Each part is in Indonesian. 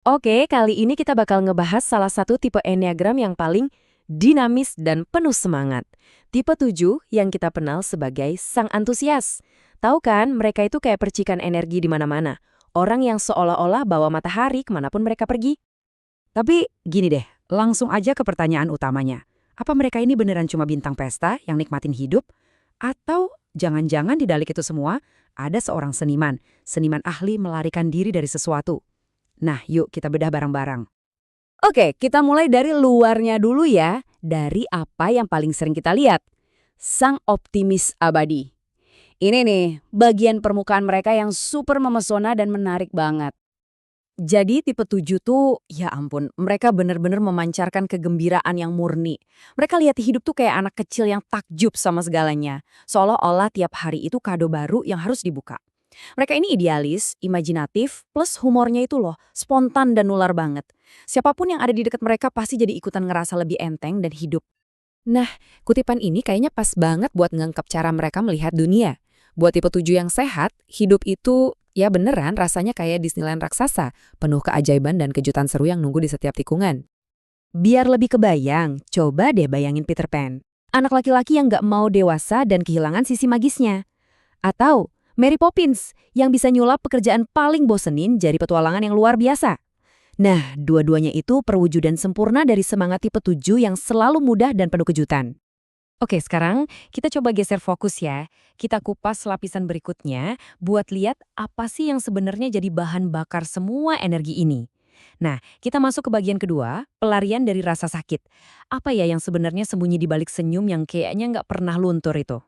Oke, kali ini kita bakal ngebahas salah satu tipe Enneagram yang paling dinamis dan penuh semangat. Tipe 7 yang kita kenal sebagai sang antusias. Tahu kan, mereka itu kayak percikan energi di mana-mana. Orang yang seolah-olah bawa matahari kemanapun mereka pergi. Tapi gini deh, langsung aja ke pertanyaan utamanya. Apa mereka ini beneran cuma bintang pesta yang nikmatin hidup? Atau jangan-jangan di balik itu semua ada seorang seniman, seniman ahli melarikan diri dari sesuatu? Nah, yuk kita bedah bareng-bareng. Oke, kita mulai dari luarnya dulu ya. Dari apa yang paling sering kita lihat. Sang optimis abadi. Ini nih, bagian permukaan mereka yang super memesona dan menarik banget. Jadi tipe 7 tuh, ya ampun, mereka bener-bener memancarkan kegembiraan yang murni. Mereka lihat hidup tuh kayak anak kecil yang takjub sama segalanya. Seolah-olah tiap hari itu kado baru yang harus dibuka. Mereka ini idealis, imajinatif, plus humornya itu loh, spontan dan nular banget. Siapapun yang ada di dekat mereka pasti jadi ikutan ngerasa lebih enteng dan hidup. Nah, kutipan ini kayaknya pas banget buat ngungkap cara mereka melihat dunia. Buat tipe 7 yang sehat, hidup itu ya beneran rasanya kayak Disneyland raksasa, penuh keajaiban dan kejutan seru yang nunggu di setiap tikungan. Biar lebih kebayang, coba deh bayangin Peter Pan. Anak laki-laki yang nggak mau dewasa dan kehilangan sisi magisnya. Atau Mary Poppins yang bisa nyulap pekerjaan paling bosenin jadi petualangan yang luar biasa. Nah, dua-duanya itu perwujudan sempurna dari semangat tipe 7 yang selalu mudah dan penuh kejutan. Oke, sekarang kita coba geser fokus ya. Kita kupas lapisan berikutnya buat lihat apa sih yang sebenarnya jadi bahan bakar semua energi ini. Nah, kita masuk ke bagian kedua, pelarian dari rasa sakit. Apa ya yang sebenarnya sembunyi di balik senyum yang kayaknya nggak pernah luntur itu?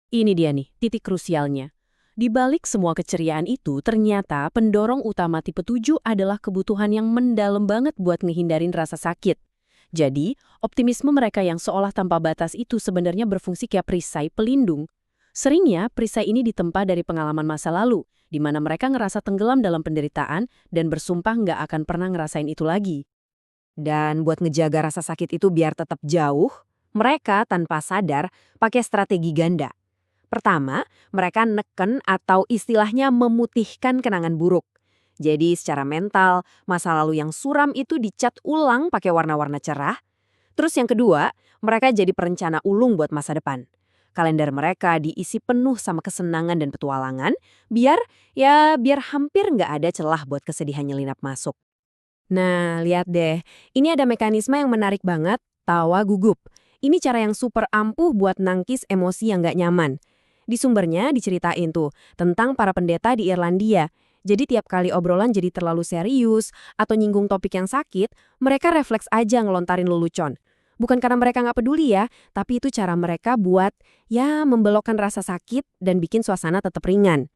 Ini dia nih, titik krusialnya. Di balik semua keceriaan itu, ternyata pendorong utama tipe 7 adalah kebutuhan yang mendalam banget buat ngehindarin rasa sakit. Jadi, optimisme mereka yang seolah tanpa batas itu sebenarnya berfungsi kayak perisai pelindung. Seringnya, perisai ini ditempa dari pengalaman masa lalu, di mana mereka ngerasa tenggelam dalam penderitaan dan bersumpah nggak akan pernah ngerasain itu lagi. Dan buat ngejaga rasa sakit itu biar tetap jauh, mereka tanpa sadar pakai strategi ganda. Pertama, mereka neken atau istilahnya memutihkan kenangan buruk. Jadi secara mental, masa lalu yang suram itu dicat ulang pakai warna-warna cerah. Terus yang kedua, mereka jadi perencana ulung buat masa depan. Kalender mereka diisi penuh sama kesenangan dan petualangan, biar hampir nggak ada celah buat kesedihan nyelinap masuk. Nah, lihat deh, ini ada mekanisme yang menarik banget, tawa gugup. Ini cara yang super ampuh buat nangkis emosi yang nggak nyaman. Di sumbernya diceritain tuh tentang para pendeta di Irlandia. Jadi tiap kali obrolan jadi terlalu serius atau nyinggung topik yang sakit, mereka refleks aja ngelontarin lelucon. Bukan karena mereka nggak peduli ya, tapi itu cara mereka buat ya membelokkan rasa sakit dan bikin suasana tetap ringan.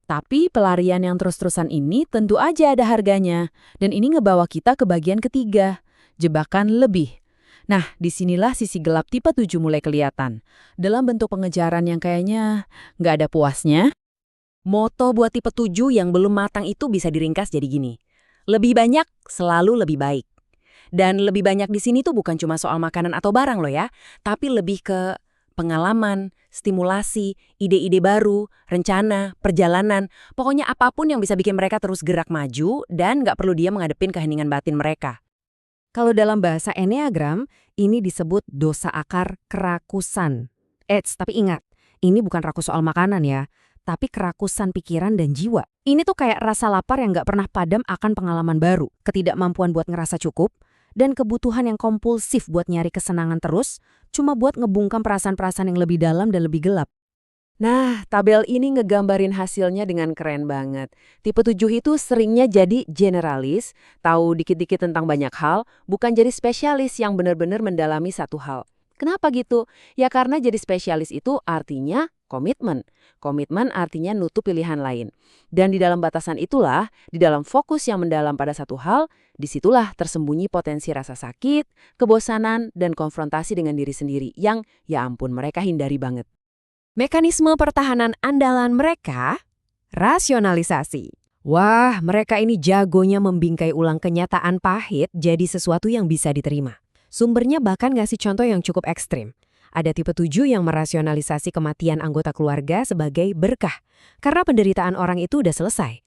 Tapi pelarian yang terus-terusan ini tentu aja ada harganya. Dan ini ngebawa kita ke bagian ketiga, jebakan lebih. Nah, disinilah sisi gelap tipe 7 mulai kelihatan. Dalam bentuk pengejaran yang kayaknya nggak ada puasnya. Moto buat tipe 7 yang belum matang itu bisa diringkas jadi gini. Lebih banyak, selalu lebih baik. Dan lebih banyak di sini tuh bukan cuma soal makanan atau barang loh ya, tapi lebih ke pengalaman, stimulasi, ide-ide baru, rencana, perjalanan, pokoknya apapun yang bisa bikin mereka terus gerak maju dan nggak perlu dia menghadepin keheningan batin mereka. Kalau dalam bahasa Enneagram, ini disebut dosa akar kerakusan. Tapi ingat, ini bukan rakus soal makanan ya, tapi kerakusan pikiran dan jiwa. Ini tuh kayak rasa lapar yang nggak pernah padam akan pengalaman baru, ketidakmampuan buat ngerasa cukup, dan kebutuhan yang kompulsif buat nyari kesenangan terus, cuma buat ngebungkam perasaan-perasaan yang lebih dalam dan lebih gelap. Nah, tabel ini ngegambarin hasilnya dengan keren banget. Tipe 7 itu seringnya jadi generalis, tahu dikit-dikit tentang banyak hal, bukan jadi spesialis yang benar-benar mendalami satu hal. Kenapa gitu? Ya karena jadi spesialis itu artinya komitmen. Komitmen artinya nutup pilihan lain. Dan di dalam batasan itulah, di dalam fokus yang mendalam pada satu hal, disitulah tersembunyi potensi rasa sakit, kebosanan, dan konfrontasi dengan diri sendiri yang, ya ampun, mereka hindari banget. Mekanisme pertahanan andalan mereka, rasionalisasi. Wah, mereka ini jagonya membingkai ulang kenyataan pahit jadi sesuatu yang bisa diterima. Sumbernya bahkan ngasih contoh yang cukup ekstrim. Ada tipe 7 yang merasionalisasi kematian anggota keluarga sebagai berkah, karena penderitaan orang itu udah selesai.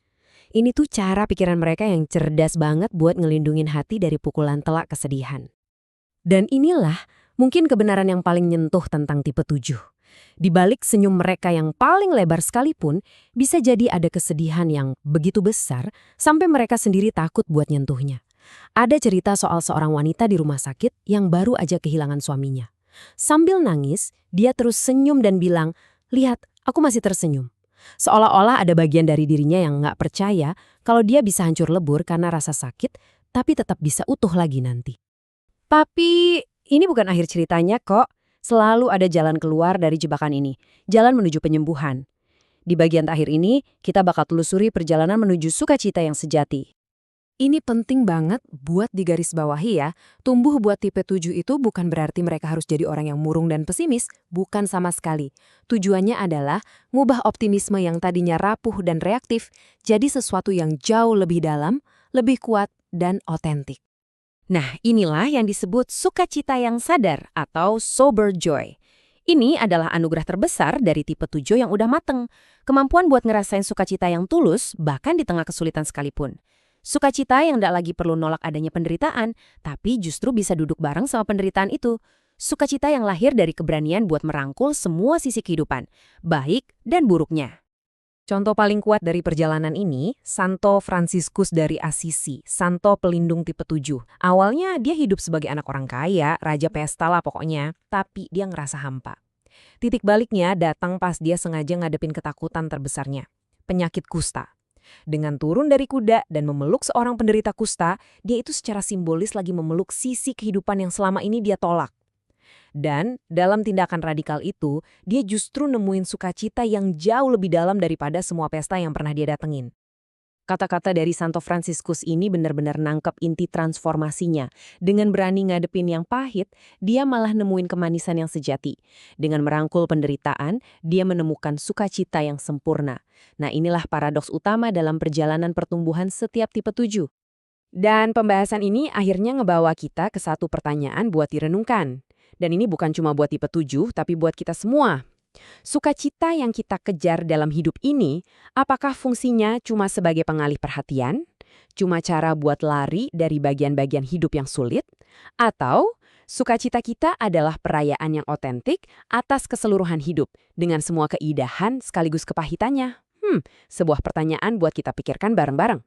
Ini tuh cara pikiran mereka yang cerdas banget buat ngelindungin hati dari pukulan telak kesedihan. Dan inilah mungkin kebenaran yang paling nyentuh tentang tipe 7. Di balik senyum mereka yang paling lebar sekalipun, bisa jadi ada kesedihan yang begitu besar sampai mereka sendiri takut buat nyentuhnya. Ada cerita soal seorang wanita di rumah sakit yang baru aja kehilangan suaminya. Sambil nangis, dia terus senyum dan bilang, "Lihat, aku masih tersenyum." Seolah-olah ada bagian dari dirinya yang nggak percaya kalau dia bisa hancur lebur karena rasa sakit, tapi tetap bisa utuh lagi nanti. Tapi ini bukan akhir ceritanya kok. Selalu ada jalan keluar dari jebakan ini. Jalan menuju penyembuhan. Di bagian akhir ini, kita bakal telusuri perjalanan menuju sukacita yang sejati. Ini penting banget buat digarisbawahi ya. Tumbuh buat tipe 7 itu bukan berarti mereka harus jadi orang yang murung dan pesimis, bukan sama sekali. Tujuannya adalah ngubah optimisme yang tadinya rapuh dan reaktif jadi sesuatu yang jauh lebih dalam, lebih kuat, dan otentik. Nah, inilah yang disebut sukacita yang sadar atau sober joy. Ini adalah anugerah terbesar dari tipe 7 yang udah mateng. Kemampuan buat ngerasain sukacita yang tulus bahkan di tengah kesulitan sekalipun. Sukacita yang tidak lagi perlu nolak adanya penderitaan, tapi justru bisa duduk bareng sama penderitaan itu. Sukacita yang lahir dari keberanian buat merangkul semua sisi kehidupan, baik dan buruknya. Contoh paling kuat dari perjalanan ini, Santo Fransiskus dari Assisi, Santo pelindung tipe 7. Awalnya dia hidup sebagai anak orang kaya, raja pesta lah pokoknya, tapi dia ngerasa hampa. Titik baliknya datang pas dia sengaja ngadepin ketakutan terbesarnya, penyakit kusta. Dengan turun dari kuda dan memeluk seorang penderita kusta, dia itu secara simbolis lagi memeluk sisi kehidupan yang selama ini dia tolak. Dan dalam tindakan radikal itu, dia justru nemuin sukacita yang jauh lebih dalam daripada semua pesta yang pernah dia datengin. Kata-kata dari Santo Fransiskus ini benar-benar nangkep inti transformasinya. Dengan berani ngadepin yang pahit, dia malah nemuin kemanisan yang sejati. Dengan merangkul penderitaan, dia menemukan sukacita yang sempurna. Nah, inilah paradoks utama dalam perjalanan pertumbuhan setiap tipe 7. Dan pembahasan ini akhirnya ngebawa kita ke satu pertanyaan buat direnungkan. Dan ini bukan cuma buat tipe 7, tapi buat kita semua. Sukacita yang kita kejar dalam hidup ini, apakah fungsinya cuma sebagai pengalih perhatian? Cuma cara buat lari dari bagian-bagian hidup yang sulit? Atau sukacita kita adalah perayaan yang otentik atas keseluruhan hidup dengan semua keindahan sekaligus kepahitannya? Sebuah pertanyaan buat kita pikirkan bareng-bareng.